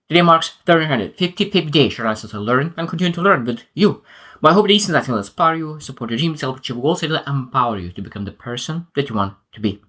Today marks 355th day your answers to learn and continue to learn with you. My hope these things will inspire you, support your dreams, help achieve goals, and empower you to become the person that you want to be.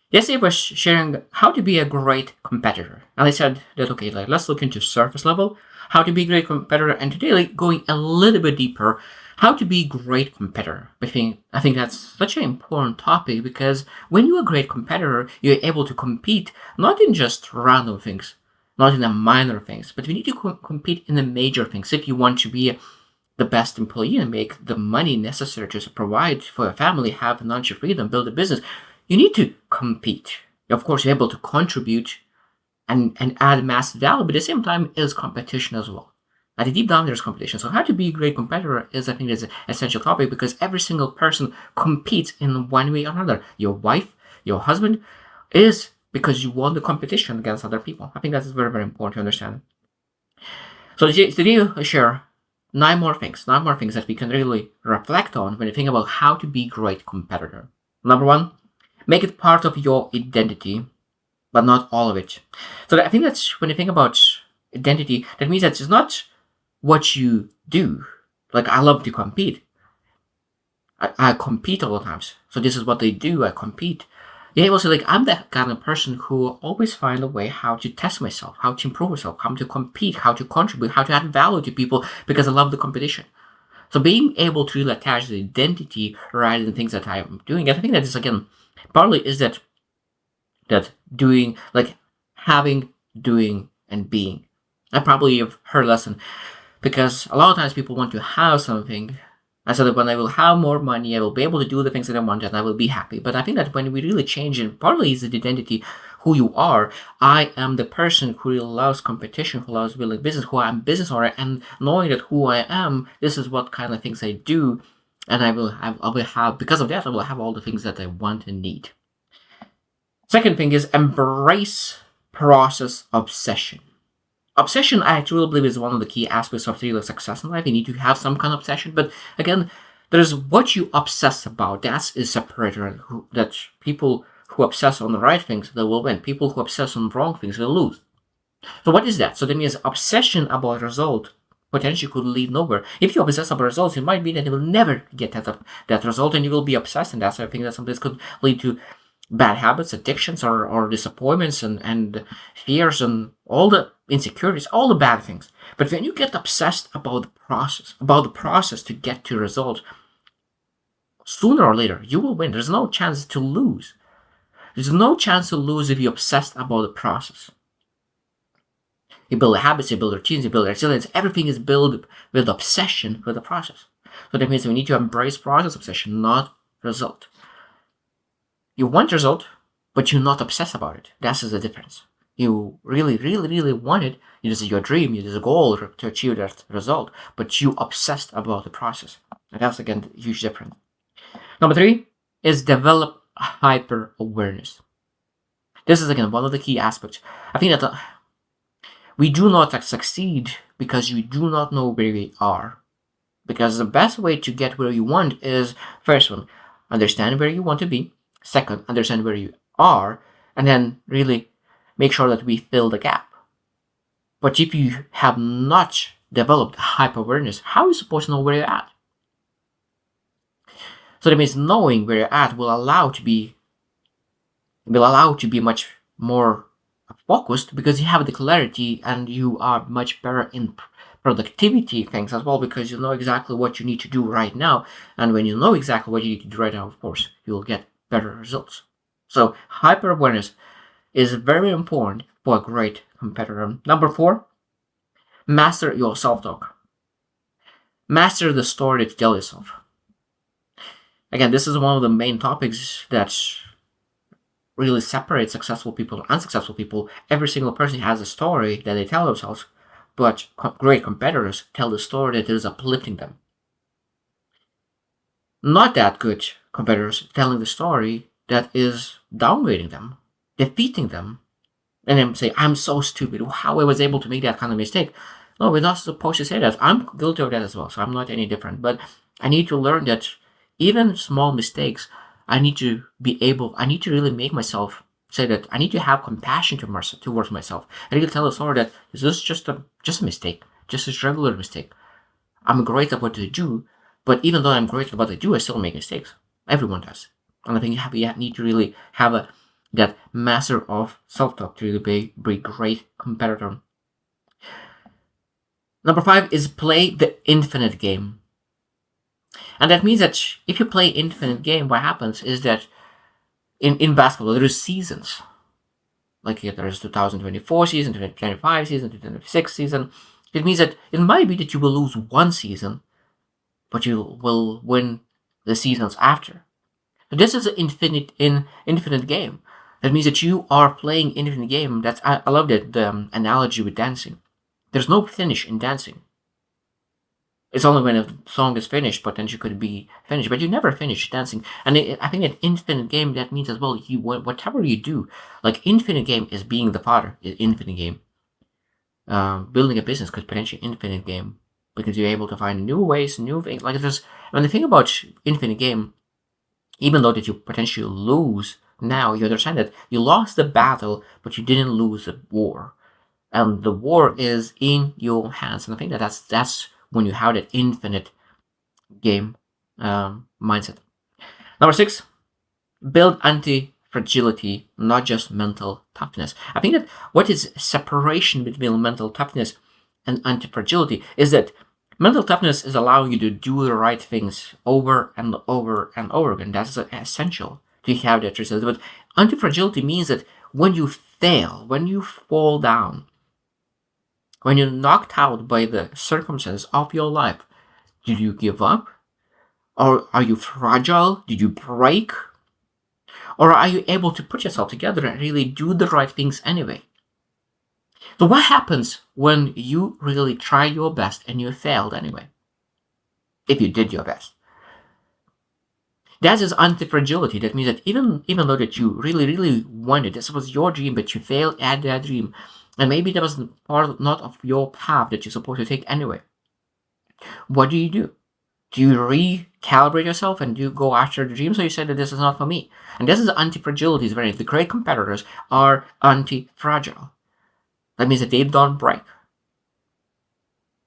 Yesterday I was sharing how to be a great competitor. And I said that, okay, let's look into surface level, how to be a great competitor, and today going a little bit deeper, how to be a great competitor. I think that's such an important topic because when you're a great competitor, you're able to compete not in just random things, not in the minor things, but you need to compete in the major things if you want to be the best employee and make the money necessary to provide for a family, have financial freedom, build a business. You need to compete. Of course, you're able to contribute and add massive value, but at the same time, is competition as well. At the deep down, there's competition. So how to be a great competitor is, I think, is an essential topic because every single person competes in one way or another. Your wife, your husband, is because you won the competition against other people. I think that's very, very important to understand. So today I share nine more things that we can really reflect on when you think about how to be a great competitor. Number one, make it part of your identity, but not all of it. So I think that's when you think about identity, that means that it's not what you do. Like, I love to compete. I compete all the times. So this is what they do. I compete. Yeah, also I'm that kind of person who always find a way how to test myself, how to improve myself, how to compete, how to contribute, how to add value to people because I love the competition. So being able to really attach the identity rather than things that I'm doing, I think that is again partly is that doing having, doing, and being. I probably have heard a lesson because a lot of times people want to have something. I said that when I will have more money, I will be able to do the things that I want and I will be happy. But I think that when we really change it, partly is the identity, who you are. I am the person who really loves competition, who loves building business, who I'm business owner, and knowing that who I am, this is what kind of things I do, and I will have because of that, I will have all the things that I want and need. Second thing is embrace process obsession. Obsession, I truly believe, is one of the key aspects of real success in life. You need to have some kind of obsession, but again, there's what you obsess about. That is separator. That people who obsess on the right things, they will win. People who obsess on wrong things will lose. So what is that? So that means obsession about result potentially could lead nowhere. If you obsess about results, it might be that you will never get that result, and you will be obsessed, and that's I think that sometimes could lead to bad habits, addictions, or disappointments and fears and all the insecurities, all the bad things. But when you get obsessed about the process to get to a result, sooner or later you will win. There's no chance to lose. There's no chance to lose if you're obsessed about the process. You build habits, you build routines, you build resilience. Everything is built with obsession with the process. So that means we need to embrace process obsession, not result. You want result, but you're not obsessed about it. That's the difference. You really, really, really want it. It is your dream. It is a goal to achieve that result, but you obsessed about the process. And that's again a huge difference. Number three is develop hyper awareness. This is again one of the key aspects. I think that we do not succeed because we do not know where we are. Because the best way to get where you want is, first one, understand where you want to be. Second, understand where you are, and then really make sure that we fill the gap. But if you have not developed hyper-awareness, how are you supposed to know where you're at? So that means knowing where you're at will allow to be much more focused because you have the clarity and you are much better in productivity things as well because you know exactly what you need to do right now. And when you know exactly what you need to do right now, of course, you will get better results. So hyper awareness is very important for a great competitor. Number four, master your self-talk. Master the story that you tell yourself. Again, this is one of the main topics that really separates successful people and unsuccessful people. Every single person has a story that they tell themselves, but great competitors tell the story that is uplifting them. Not that good competitors telling the story that is downgrading them, defeating them, and then say, I'm so stupid, how I was able to make that kind of mistake. No, we're not supposed to say that. I'm guilty of that as well, so I'm not any different. But I need to learn that even small mistakes, I need to really make myself say that I need to have compassion towards myself. I need to tell the story that this is just a mistake, just a regular mistake. I'm great at what I do, but even though I'm great at what I do, I still make mistakes. Everyone does. And I think you need to really have that master of self-talk to really be a great competitor. Number 5 is play the infinite game. And that means that if you play infinite game, what happens is that in basketball, there is seasons. Like there's 2024 season, 2025 season, 2026 season. It means that it might be that you will lose one season, but you will win the seasons after. So this is an infinite game. That means that you are playing infinite game. I love the analogy with dancing. There's no finish in dancing. It's only when a song is finished, but then you could be finished. But you never finish dancing. And I think that infinite game, that means as well, whatever you do, like infinite game is being the father, is infinite game. Building a business could potentially infinite game because you're able to find new ways, new things. Like when the thing about infinite game, even though that you potentially lose now, you understand that you lost the battle, but you didn't lose the war. And the war is in your hands. And I think that's when you have that infinite game mindset. Number 6, build anti-fragility, not just mental toughness. I think that what is separation between mental toughness and anti-fragility is that mental toughness is allowing you to do the right things over and over and over again. That's essential to have that result. But anti-fragility means that when you fail, when you fall down, when you're knocked out by the circumstances of your life, did you give up? Or are you fragile? Did you break? Or are you able to put yourself together and really do the right things anyway? So what happens when you really try your best and you failed anyway? If you did your best. That is anti-fragility. That means that even though that you really wanted, this was your dream, but you failed at that dream, and maybe that was not of your path that you're supposed to take anyway. What do? Do you recalibrate yourself and do you go after the dream? So you say that this is not for me. And this is anti-fragility. The great competitors are anti-fragile. That means that they don't break.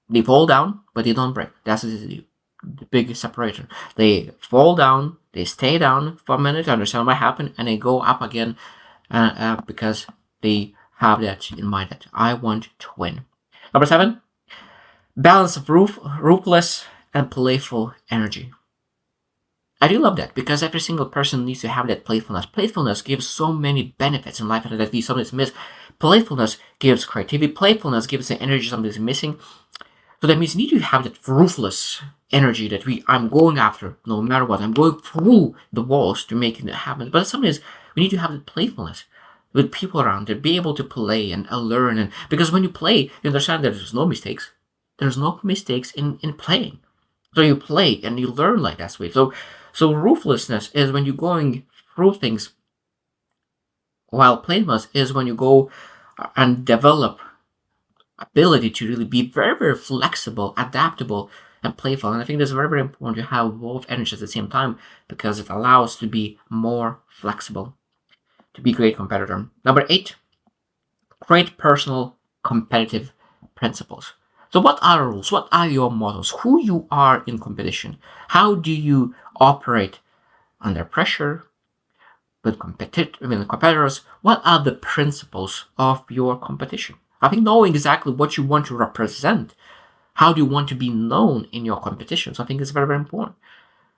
They fall down, but they don't break. That's the big separation. They fall down, they stay down for a minute, understand what happened, and they go up again because they have that in mind that I want to win. Number 7, balance of ruthless and playful energy. I do love that because every single person needs to have that playfulness. Playfulness gives so many benefits in life that we sometimes miss. Playfulness gives creativity. Playfulness gives the energy something is missing. So that means you need to have that ruthless energy that I'm going after no matter what. I'm going through the walls to make it happen. But sometimes we need to have that playfulness with people around to be able to play and learn. And because when you play, you understand that there's no mistakes. There's no mistakes in playing. So you play and you learn like that way. So ruthlessness is when you're going through things, while playfulness is when you go and develop ability to really be very flexible, adaptable, and playful. And I think that's very important to have both energies at the same time because it allows to be more flexible, to be a great competitor. Number 8, create personal competitive principles. So what are the rules? What are your models? Who you are in competition? How do you operate under pressure with competitors? What are the principles of your competition? I think knowing exactly what you want to represent, how do you want to be known in your competitions, I think is very important.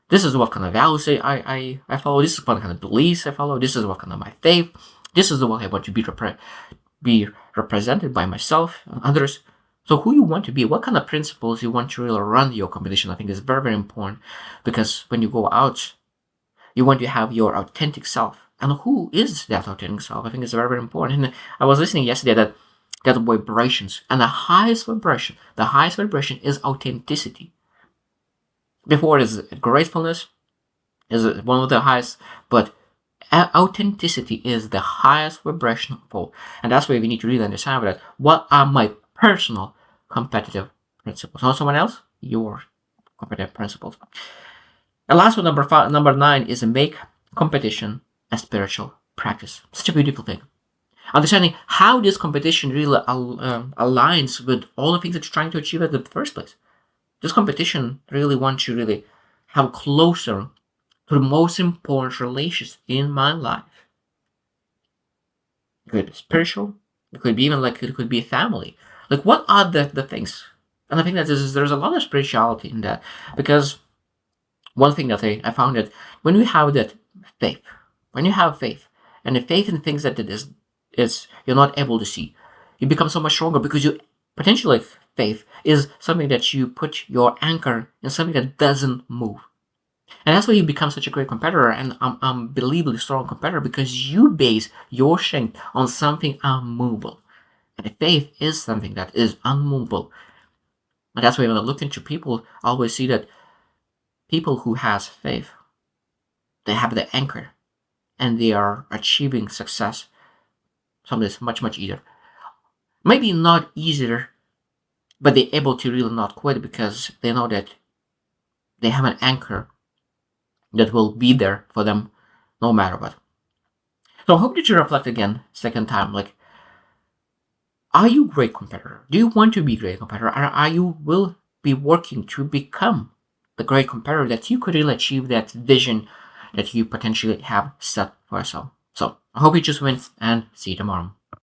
This is what kind of values I follow. This is what kind of beliefs I follow. This is what kind of my faith. This is the way I want to be represented by myself and others. So who you want to be, what kind of principles you want to really run your competition, I think is very important because when you go out, you want to have your authentic self. And who is that authentic self? I think it's very important. And I was listening yesterday that vibrations, and the highest vibration is authenticity. Before it is gratefulness, is one of the highest, but authenticity is the highest vibration of all. And that's why we need to really understand that. What are my personal competitive principles? Not someone else, your competitive principles. And last one, number 9, is make competition a spiritual practice. Such a beautiful thing. Understanding how this competition really aligns with all the things that you're trying to achieve at the first place. This competition really wants you really have closer to the most important relations in my life. It could be spiritual. It could be even like it could be family. Like what are the things? And I think that there's a lot of spirituality in that, because one thing that I found that when we have that faith, when you have faith, and the faith in things that it is you're not able to see, you become so much stronger because you potentially like faith is something that you put your anchor in something that doesn't move. And that's why you become such a great competitor and unbelievably strong competitor, because you base your strength on something unmovable. And faith is something that is unmovable. And that's why when I look into people, I always see that people who has faith, they have the anchor and they are achieving success. Something that's much, much easier. Maybe not easier, but they're able to really not quit because they know that they have an anchor that will be there for them no matter what. So I hope that you reflect again, second time, like, are you a great competitor? Do you want to be a great competitor? Or are you will be working to become the great competitor that you could really achieve that vision that you potentially have set for yourself? So I hope you just win and see you tomorrow.